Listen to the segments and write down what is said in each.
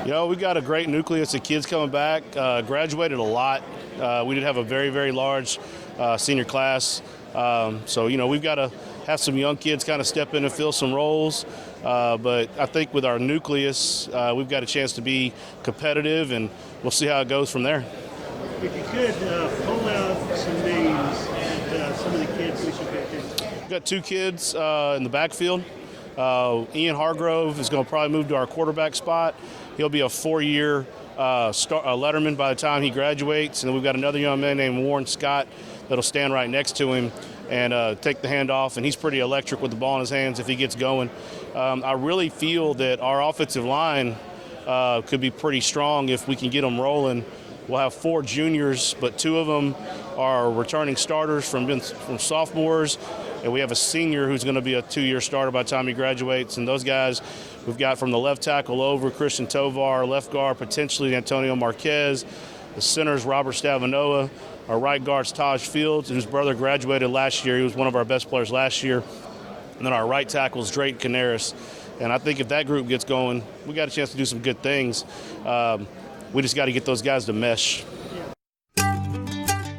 We've got a great nucleus of kids coming back, graduated a lot. We did have a very, very large senior class. So we've got to have some young kids kind of step in and fill some roles. But I think with our nucleus, we've got a chance to be competitive, and we'll see how it goes from there. If you could pull out some names and some of the kids we should pay attention to. We've got two kids in the backfield. Ian Hargrove is going to probably move to our quarterback spot. He'll be a 4-year letterman by the time he graduates. And then we've got another young man named Warren Scott that'll stand right next to him and take the handoff. And he's pretty electric with the ball in his hands if he gets going. I really feel that our offensive line could be pretty strong if we can get them rolling. We'll have 4 juniors, but 2 of them are returning starters from sophomores, and we have a senior who's going to be a 2-year starter by the time he graduates. And those guys we've got from the left tackle over Christian Tovar, left guard potentially Antonio Marquez, the center's Robert Stavanoa, our right guard's Taj Fields, whose brother graduated last year. He was one of our best players last year. And then our right tackle is Drake Canaris. And I think if that group gets going, we got a chance to do some good things. We just got to get those guys to mesh.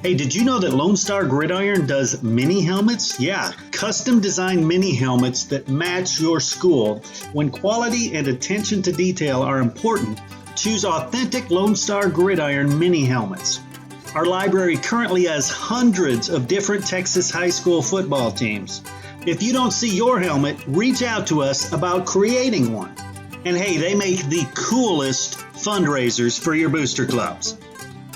Hey, did you know that Lone Star Gridiron does mini helmets? Yeah, custom designed mini helmets that match your school. When quality and attention to detail are important, choose authentic Lone Star Gridiron mini helmets. Our library currently has hundreds of different Texas high school football teams. If you don't see your helmet, reach out to us about creating one. And hey, they make the coolest fundraisers for your booster clubs.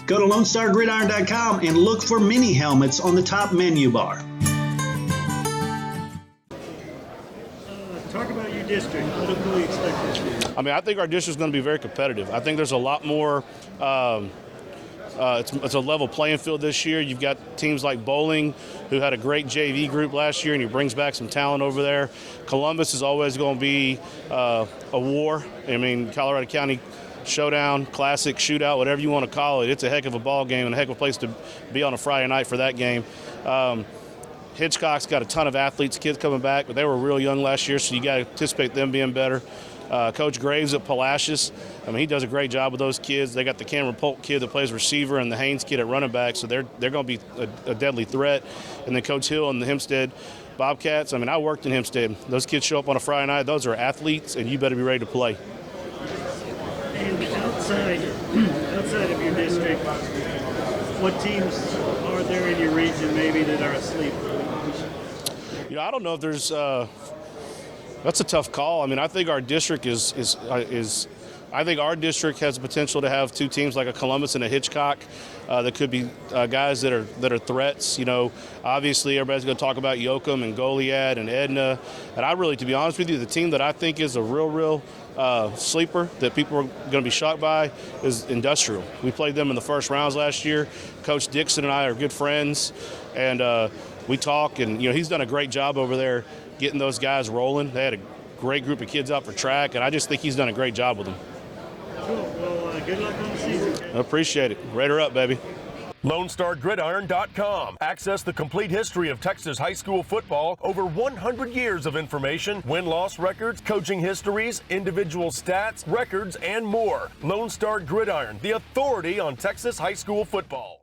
Go to LoneStarGridiron.com and look for mini helmets on the top menu bar. Talk about your district. What can we expect this year? I think our district's going to be very competitive. I think there's a lot more. It's a level playing field this year. You've got teams like Bowling, who had a great JV group last year, and he brings back some talent over there. Columbus is always going to be a war. Colorado County showdown, classic, shootout, whatever you want to call it. It's a heck of a ball game and a heck of a place to be on a Friday night for that game. Hitchcock's got a ton of athletes, kids coming back, but they were real young last year, so you got to anticipate them being better. Coach Graves at Palacios, he does a great job with those kids. They got the Cameron Polk kid that plays receiver and the Haynes kid at running back, so they're going to be a deadly threat. And then Coach Hill and the Hempstead Bobcats. I worked in Hempstead. Those kids show up on a Friday night. Those are athletes, and you better be ready to play. And outside of your district, what teams are there in your region maybe that are asleep? I don't know if there's. That's a tough call. I think our district is. I think our district has the potential to have 2 teams like a Columbus and a Hitchcock that could be guys that are threats. Obviously everybody's going to talk about Yoakum and Goliad and Edna. And I really, to be honest with you, the team that I think is a real sleeper that people are going to be shocked by is Industrial. We played them in the first rounds last year. Coach Dixon and I are good friends, and we talk. And he's done a great job over there getting those guys rolling. They had a great group of kids out for track, and I just think he's done a great job with them. Cool. Well, good luck on the season. I appreciate it. Raider up, baby. LoneStarGridiron.com. Access the complete history of Texas high school football, over 100 years of information, win-loss records, coaching histories, individual stats, records, and more. Lone Star Gridiron, the authority on Texas high school football.